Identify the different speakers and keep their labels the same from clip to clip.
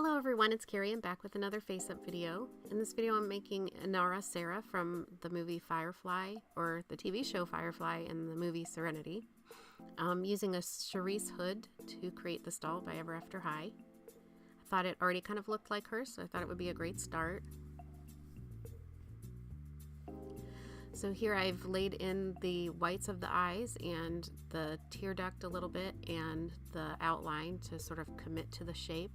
Speaker 1: Hello everyone, it's Carrie. I'm back with another face-up video. In this video I'm making Inara Serra from the movie Firefly, or the TV show Firefly and the movie Serenity. I'm using a cerise hood to create this doll by Ever After High. I thought it already kind of looked like her, so I thought it would be a great start. So here I've laid in the whites of the eyes and the tear duct a little bit and the outline to sort of commit to the shape.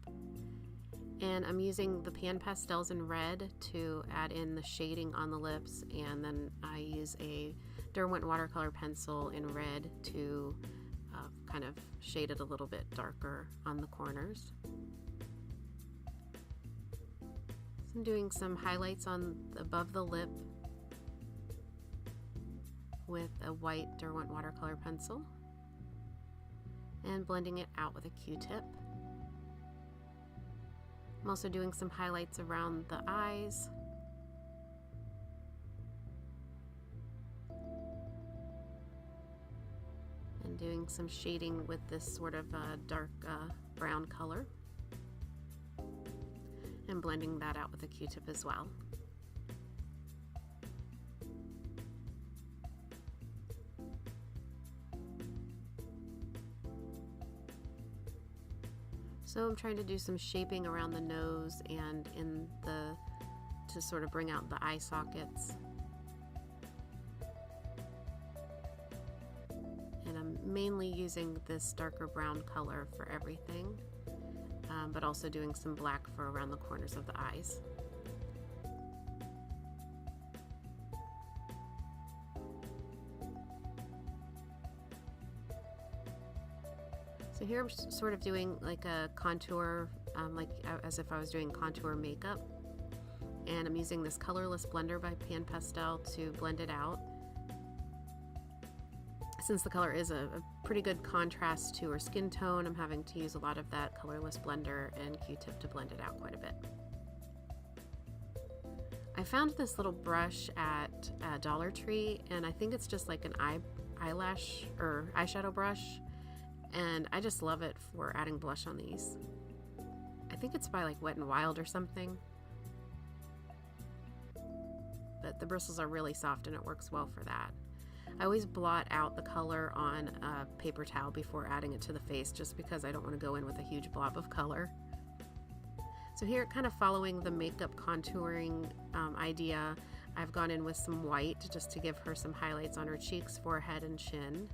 Speaker 1: And I'm using the pan pastels in red to add in the shading on the lips, and then I use a Derwent watercolor pencil in red to kind of shade it a little bit darker on the corners. So I'm doing some highlights above the lip with a white Derwent watercolor pencil and blending it out with a Q-tip. I'm also doing some highlights around the eyes. And doing some shading with this sort of dark brown color. And blending that out with a Q-tip as well. So I'm trying to do some shaping around the nose and to sort of bring out the eye sockets. And I'm mainly using this darker brown color for everything, but also doing some black for around the corners of the eyes. So here I'm sort of doing like a contour, like as if I was doing contour makeup. And I'm using this colorless blender by Pan Pastel to blend it out. Since the color is a pretty good contrast to her skin tone, I'm having to use a lot of that colorless blender and Q-tip to blend it out quite a bit. I found this little brush at Dollar Tree, and I think it's just like an eyelash or eyeshadow brush. And I just love it for adding blush on these. I think it's by like Wet n Wild or something. But the bristles are really soft and it works well for that. I always blot out the color on a paper towel before adding it to the face, just because I don't want to go in with a huge blob of color. So here, kind of following the makeup contouring idea, I've gone in with some white just to give her some highlights on her cheeks, forehead, and chin.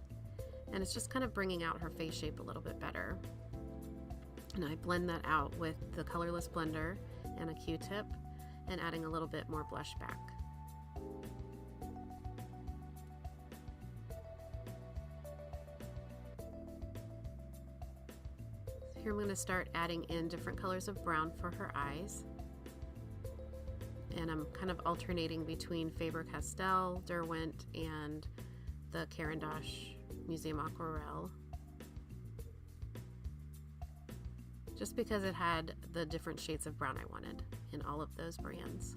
Speaker 1: And it's just kind of bringing out her face shape a little bit better. And I blend that out with the colorless blender and a Q-tip and adding a little bit more blush back. So here I'm going to start adding in different colors of brown for her eyes. And I'm kind of alternating between Faber Castell, Derwent, and the Caran d'Ache Museum Aquarelle, just because it had the different shades of brown I wanted in all of those brands.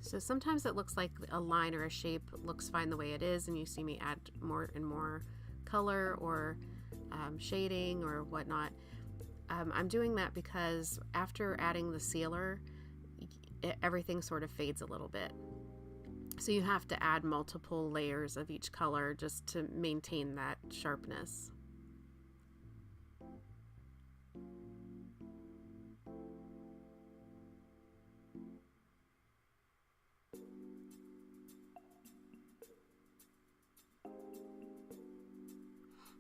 Speaker 1: So sometimes it looks like a line or a shape looks fine the way it is, and you see me add more and more color or shading or whatnot. I'm doing that because after adding the sealer, everything sort of fades a little bit. So you have to add multiple layers of each color just to maintain that sharpness.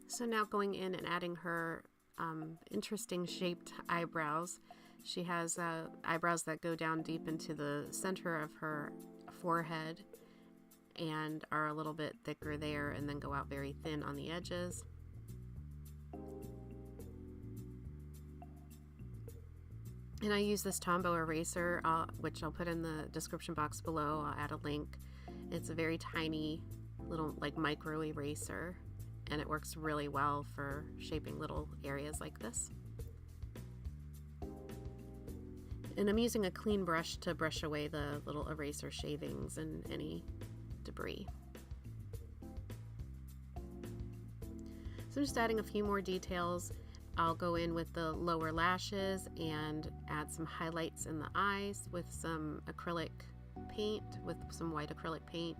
Speaker 1: So now going in and adding her interesting shaped eyebrows. She has eyebrows that go down deep into the center of her forehead and are a little bit thicker there and then go out very thin on the edges. And I use this Tombow eraser, which I'll put in the description box below. I'll add a link. It's a very tiny little like micro eraser, and it works really well for shaping little areas like this. And I'm using a clean brush to brush away the little eraser shavings and any debris. So I'm just adding a few more details. I'll go in with the lower lashes and add some highlights in the eyes with some acrylic paint, with some white acrylic paint.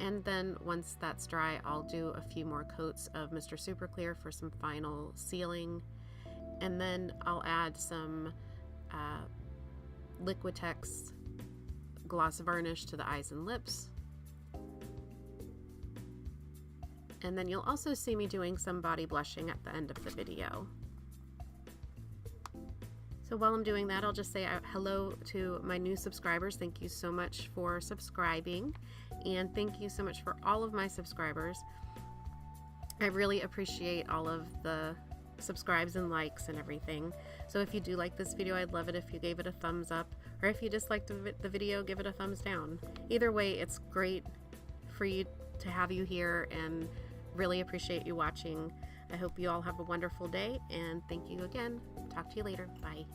Speaker 1: And then once that's dry, I'll do a few more coats of Mr. Super Clear for some final sealing. And then I'll add some Liquitex Gloss Varnish to the eyes and lips. And then you'll also see me doing some body blushing at the end of the video. So while I'm doing that, I'll just say hello to my new subscribers. Thank you so much for subscribing, and thank you so much for all of my subscribers. I really appreciate all of the subscribes and likes and everything. So if you do like this video, I'd love it if you gave it a thumbs up, or if you disliked the video, give it a thumbs down. Either way, it's great for you to have you here, and really appreciate you watching. I hope you all have a wonderful day, and thank you again. Talk to you later. Bye.